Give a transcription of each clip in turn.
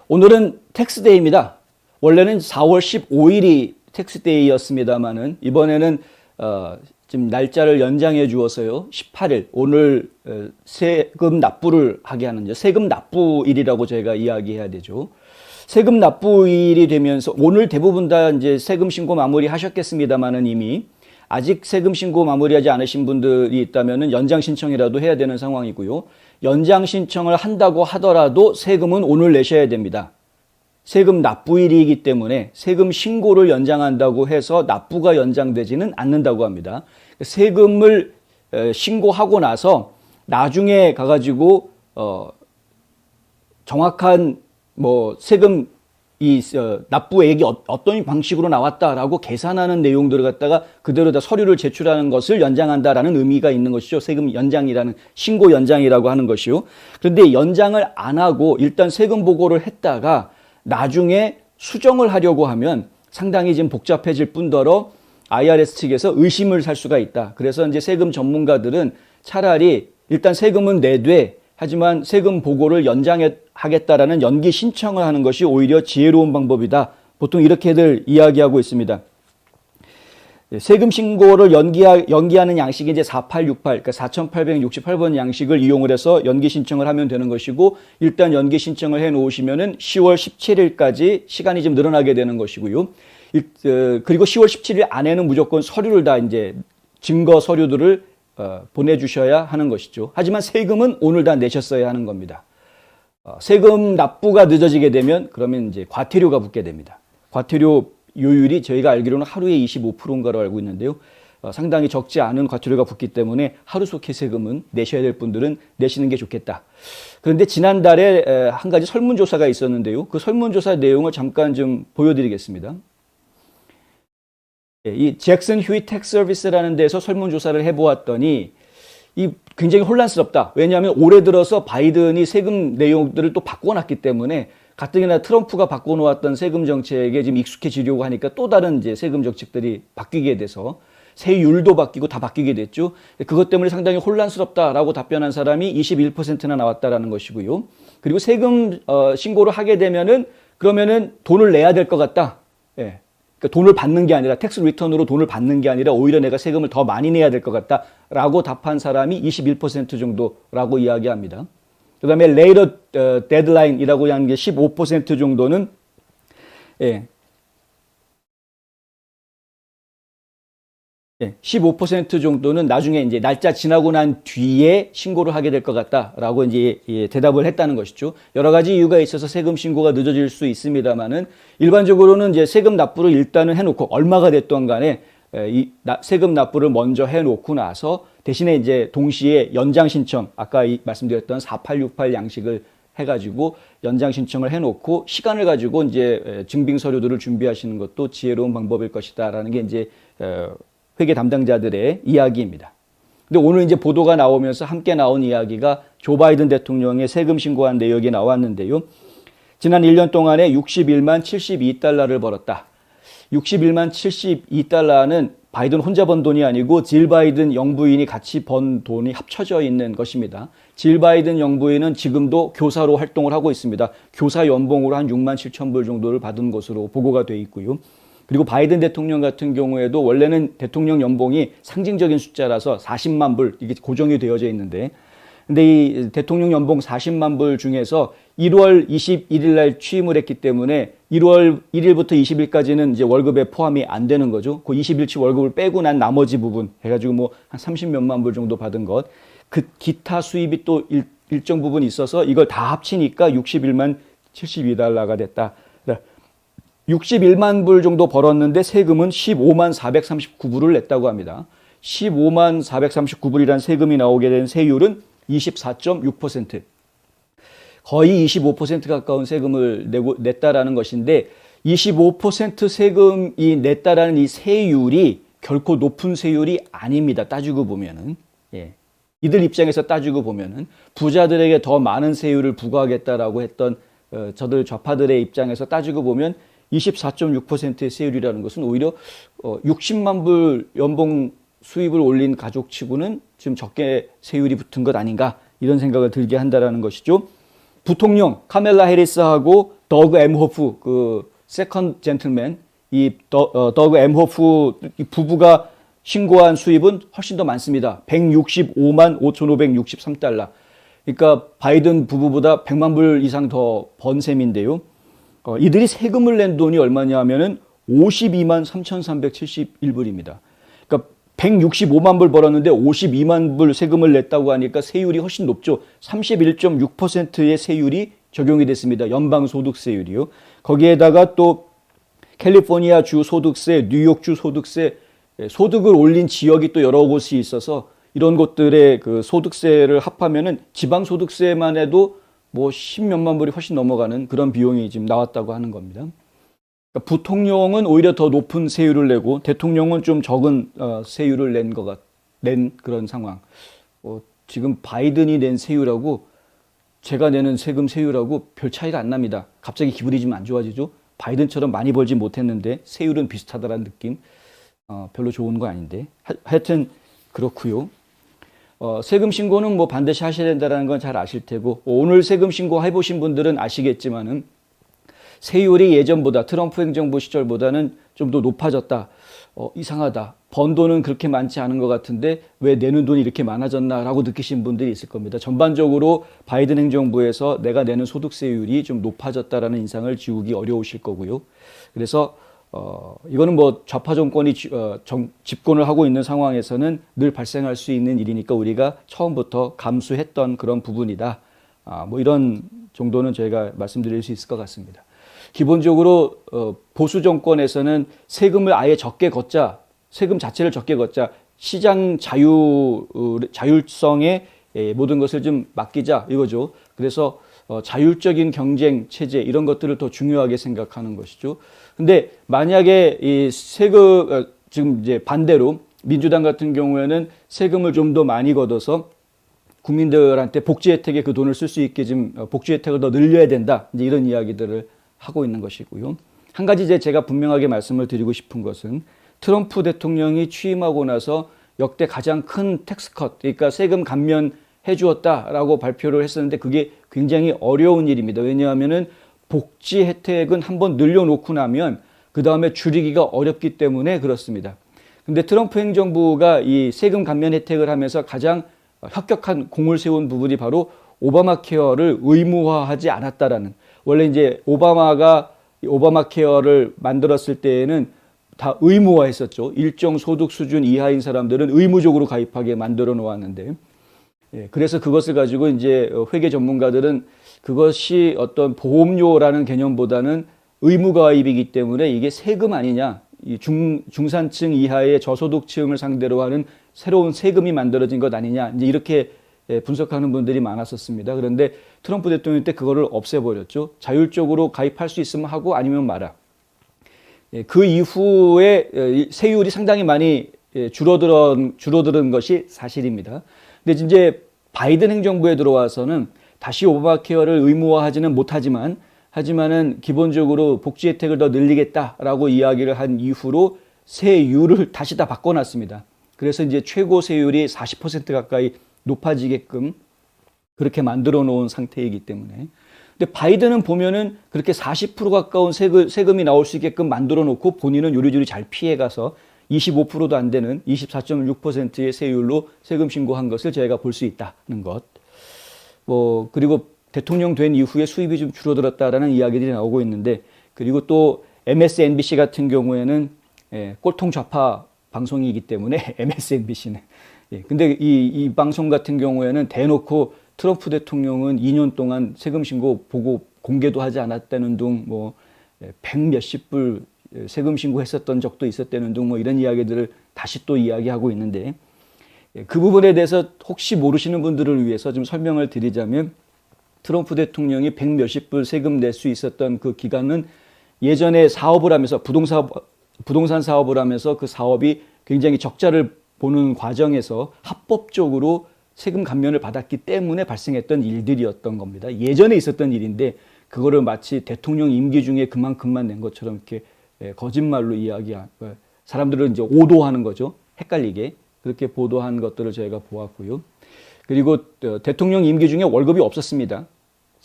오늘은 텍스데이입니다. 원래는 4월 15일이 텍스데이였습니다만은 이번에는 지금 날짜를 연장해 주어서요. 18일 오늘 세금 납부를 하게 하는 세금 납부일이라고 저희가 이야기해야 되죠. 세금 납부일이 되면서 오늘 대부분 다 이제 세금 신고 마무리 하셨겠습니다만은 이미 아직 세금 신고 마무리하지 않으신 분들이 있다면은 연장 신청이라도 해야 되는 상황이고요. 연장 신청을 한다고 하더라도 세금은 오늘 내셔야 됩니다. 세금 납부일이기 때문에 세금 신고를 연장한다고 해서 납부가 연장되지는 않는다고 합니다. 세금을 신고하고 나서 나중에 가가지고 정확한 세금 납부액이 어떤 방식으로 나왔다라고 계산하는 내용들을 갖다가 그대로 다 서류를 제출하는 것을 연장한다라는 의미가 있는 것이죠. 세금 연장이라는 신고 연장이라고 하는 것이요. 그런데 연장을 안 하고 일단 세금 보고를 했다가 나중에 수정을 하려고 하면 상당히 좀 복잡해질 뿐더러 IRS 측에서 의심을 살 수가 있다. 그래서 이제 세금 전문가들은 차라리 일단 세금은 내되 하지만 세금 보고를 연장하겠다라는 연기 신청을 하는 것이 오히려 지혜로운 방법이다. 보통 이렇게들 이야기하고 있습니다. 세금 신고를 연기하는 양식이 이제 4868, 그러니까 4868번 양식을 이용을 해서 연기 신청을 하면 되는 것이고, 일단 연기 신청을 해 놓으시면은 10월 17일까지 시간이 좀 늘어나게 되는 것이고요. 그리고 10월 17일 안에는 무조건 서류를 다 이제 증거 서류들을 보내주셔야 하는 것이죠. 하지만 세금은 오늘 다 내셨어야 하는 겁니다. 세금 납부가 늦어지게 되면 그러면 이제 과태료가 붙게 됩니다. 과태료 요율이 저희가 알기로는 하루에 25%인가로 알고 있는데요. 상당히 적지 않은 과태료가 붙기 때문에 하루속히 세금은 내셔야 될 분들은 내시는 게 좋겠다. 그런데 지난달에 한 가지 설문조사가 있었는데요. 그 설문조사 내용을 잠깐 좀 보여드리겠습니다. 이 잭슨 휴이 텍스 서비스라는 데서 설문조사를 해보았더니 이 굉장히 혼란스럽다. 왜냐하면 올해 들어서 바이든이 세금 내용들을 또 바꿔놨기 때문에 가뜩이나 트럼프가 바꿔놓았던 세금 정책에 지금 익숙해지려고 하니까 또 다른 이제 세금 정책들이 바뀌게 돼서 세율도 바뀌고 다 바뀌게 됐죠. 그것 때문에 상당히 혼란스럽다라고 답변한 사람이 21%나 나왔다라는 것이고요. 그리고 세금 신고를 하게 되면은 그러면은 돈을 내야 될 것 같다. 예. 그러니까 돈을 받는 게 아니라 텍스 리턴으로 돈을 받는 게 아니라 오히려 내가 세금을 더 많이 내야 될 것 같다라고 답한 사람이 21% 정도라고 이야기합니다. 그 다음에 later deadline이라고 하는 게 15% 정도는 15% 정도는 나중에 이제 날짜 지나고 난 뒤에 신고를 하게 될 것 같다라고 이제 대답을 했다는 것이죠. 여러 가지 이유가 있어서 세금 신고가 늦어질 수 있습니다만은 일반적으로는 이제 세금 납부를 일단은 해놓고 얼마가 됐던 간에 세금 납부를 먼저 해놓고 나서 대신에 이제 동시에 연장 신청, 아까 말씀드렸던 4868 양식을 해가지고 연장 신청을 해놓고 시간을 가지고 이제 증빙 서류들을 준비하시는 것도 지혜로운 방법일 것이다라는 게 이제 회계 담당자들의 이야기입니다. 근데 오늘 이제 보도가 나오면서 함께 나온 이야기가 조 바이든 대통령의 세금 신고한 내역이 나왔는데요. 지난 1년 동안에 61만 72달러를 벌었다. 61만 72달러는 바이든 혼자 번 돈이 아니고 질 바이든 영부인이 같이 번 돈이 합쳐져 있는 것입니다. 질 바이든 영부인은 지금도 교사로 활동을 하고 있습니다. 교사 연봉으로 한 6만 7천 불 정도를 받은 것으로 보고가 돼 있고요. 그리고 바이든 대통령 같은 경우에도 원래는 대통령 연봉이 상징적인 숫자라서 40만 불 이게 고정이 되어져 있는데 근데 이 대통령 연봉 40만 불 중에서 1월 21일 날 취임을 했기 때문에 1월 1일부터 20일까지는 이제 월급에 포함이 안 되는 거죠. 그 20일치 월급을 빼고 난 나머지 부분 해가지고 뭐 한 30몇만 불 정도 받은 것. 그 기타 수입이 또 일정 부분 있어서 이걸 다 합치니까 61만 72달러가 됐다. 61만 불 정도 벌었는데 세금은 15만 439불을 냈다고 합니다. 15만 439불이라는 세금이 나오게 된 세율은 24.6%. 거의 25% 가까운 세금을 냈다라는 것인데 25% 세금이 냈다라는 이 세율이 결코 높은 세율이 아닙니다. 따지고 보면은. 이들 입장에서 따지고 보면은 부자들에게 더 많은 세율을 부과하겠다라고 했던 저들 좌파들의 입장에서 따지고 보면 24.6%의 세율이라는 것은 오히려 60만 불 연봉 수입을 올린 가족치고는 좀 적게 세율이 붙은 것 아닌가 이런 생각을 들게 한다라는 것이죠. 부통령 카멜라 해리스하고 더그 엠호프 그 세컨드 젠틀맨 더그 엠호프 이 부부가 신고한 수입은 훨씬 더 많습니다. 165만 5,563달러. 그러니까 바이든 부부보다 100만 불 이상 더 번 셈인데요. 이들이 세금을 낸 돈이 얼마냐 하면은 52만 3,371불입니다. 그러니까 165만 불 벌었는데 52만 불 세금을 냈다고 하니까 세율이 훨씬 높죠. 31.6%의 세율이 적용이 됐습니다. 연방소득세율이요. 거기에다가 또 캘리포니아 주 소득세, 뉴욕 주 소득세, 소득을 올린 지역이 또 여러 곳이 있어서 이런 곳들의 그 소득세를 합하면은 지방소득세만 해도 뭐 10몇만 불이 훨씬 넘어가는 그런 비용이 지금 나왔다고 하는 겁니다. 그러니까 부통령은 오히려 더 높은 세율을 내고 대통령은 좀 적은 세율을 낸 그런 상황. 지금 바이든이 낸 세율하고 제가 내는 세금 세율하고 별 차이가 안 납니다. 갑자기 기분이 좀 안 좋아지죠. 바이든처럼 많이 벌지 못했는데 세율은 비슷하다라는 느낌. 별로 좋은 거 아닌데. 하여튼 그렇고요. 세금 신고는 뭐 반드시 하셔야 된다는 건 잘 아실 테고 오늘 세금 신고 해보신 분들은 아시겠지만은 세율이 예전보다 트럼프 행정부 시절보다는 좀 더 높아졌다. 이상하다. 번 돈은 그렇게 많지 않은 것 같은데 왜 내는 돈이 이렇게 많아졌나라고 느끼신 분들이 있을 겁니다. 전반적으로 바이든 행정부에서 내가 내는 소득세율이 좀 높아졌다라는 인상을 지우기 어려우실 거고요. 그래서 이거는 뭐 좌파 정권이 집권을 하고 있는 상황에서는 늘 발생할 수 있는 일이니까 우리가 처음부터 감수했던 그런 부분이다. 뭐 이런 정도는 저희가 말씀드릴 수 있을 것 같습니다. 기본적으로 보수 정권에서는 세금을 아예 적게 걷자, 세금 자체를 적게 걷자, 시장 자율성에 모든 것을 좀 맡기자 이거죠. 그래서 자율적인 경쟁 체제 이런 것들을 더 중요하게 생각하는 것이죠. 근데 만약에 이 세금 지금 이제 반대로 민주당 같은 경우에는 세금을 좀 더 많이 걷어서 국민들한테 복지 혜택에 그 돈을 쓸 수 있게 좀 복지 혜택을 더 늘려야 된다. 이제 이런 이야기들을 하고 있는 것이고요. 한 가지 제가 분명하게 말씀을 드리고 싶은 것은 트럼프 대통령이 취임하고 나서 역대 가장 큰 텍스컷, 그러니까 세금 감면해 주었다라고 발표를 했었는데 그게 굉장히 어려운 일입니다. 왜냐하면은 복지 혜택은 한번 늘려놓고 나면 그 다음에 줄이기가 어렵기 때문에 그렇습니다. 근데 트럼프 행정부가 이 세금 감면 혜택을 하면서 가장 혁혁한 공을 세운 부분이 바로 오바마 케어를 의무화하지 않았다라는. 원래 이제 오바마 케어를 만들었을 때에는 다 의무화했었죠. 일정 소득 수준 이하인 사람들은 의무적으로 가입하게 만들어 놓았는데, 그래서 그것을 가지고 이제 회계 전문가들은 그것이 어떤 보험료라는 개념보다는 의무 가입이기 때문에 이게 세금 아니냐, 이 중산층 이하의 저소득층을 상대로 하는 새로운 세금이 만들어진 것 아니냐, 이제 이렇게 분석하는 분들이 많았었습니다. 그런데 트럼프 대통령 때 그거를 없애버렸죠. 자율적으로 가입할 수 있으면 하고 아니면 마라. 그 이후에 세율이 상당히 많이 줄어든 것이 사실입니다. 근데 이제 바이든 행정부에 들어와서는 다시 오바마 케어를 의무화하지는 하지만은 기본적으로 복지 혜택을 더 늘리겠다라고 이야기를 한 이후로 세율을 다시 다 바꿔놨습니다. 그래서 이제 최고 세율이 40% 가까이 높아지게끔 그렇게 만들어 놓은 상태이기 때문에. 근데 바이든은 보면은 그렇게 40% 가까운 세금이 나올 수 있게끔 만들어 놓고 본인은 요리조리 잘 피해가서 25%도 안 되는 24.6%의 세율로 세금 신고한 것을 저희가 볼 수 있다는 것. 그리고 대통령 된 이후에 수입이 좀 줄어들었다라는 이야기들이 나오고 있는데, 그리고 또 MSNBC 같은 경우에는 꼴통 좌파 방송이기 때문에 MSNBC는. 근데 이 방송 같은 경우에는 대놓고 트럼프 대통령은 2년 동안 세금 신고 보고 공개도 하지 않았다는 등 뭐 100몇십 불 세금 신고했었던 적도 있었다는 등 뭐 이런 이야기들을 다시 또 이야기하고 있는데, 그 부분에 대해서 혹시 모르시는 분들을 위해서 좀 설명을 드리자면 트럼프 대통령이 100몇십 불 세금 낼 수 있었던 그 기간은 예전에 사업을 하면서 부동산 사업을 하면서 그 사업이 굉장히 적자를 보는 과정에서 합법적으로 세금 감면을 받았기 때문에 발생했던 일들이었던 겁니다. 예전에 있었던 일인데 그거를 마치 대통령 임기 중에 그만큼만 낸 것처럼 이렇게 거짓말로 이야기한, 사람들은 이제 오도하는 거죠. 헷갈리게 그렇게 보도한 것들을 저희가 보았고요. 그리고 대통령 임기 중에 월급이 없었습니다.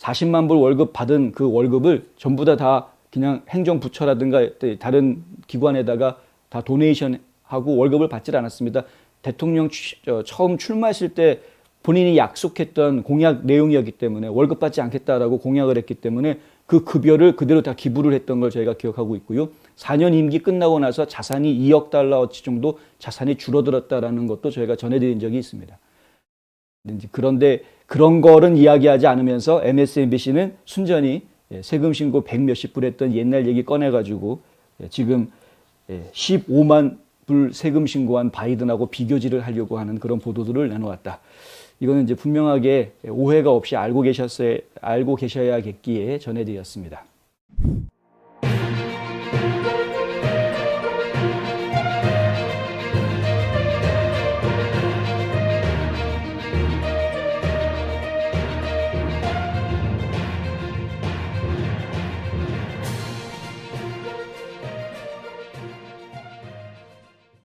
40만 불 월급 받은 그 월급을 전부 다 그냥 행정부처라든가 다른 기관에다가 다 도네이션하고 월급을 받질 않았습니다. 대통령 처음 출마했을 때 본인이 약속했던 공약 내용이었기 때문에 월급 받지 않겠다라고 공약을 했기 때문에 그 급여를 그대로 다 기부를 했던 걸 저희가 기억하고 있고요. 4년 임기 끝나고 나서 자산이 2억 달러어치 정도 자산이 줄어들었다라는 것도 저희가 전해드린 적이 있습니다. 그런데 그런 거는 이야기하지 않으면서 MSNBC는 순전히 세금 신고 100 몇십 불 했던 옛날 얘기 꺼내가지고 지금 15만 불 세금 신고한 바이든하고 비교질을 하려고 하는 그런 보도들을 내놓았다. 이거는 이제 분명하게 오해가 없이 알고 계셔야겠기에 전해드렸습니다.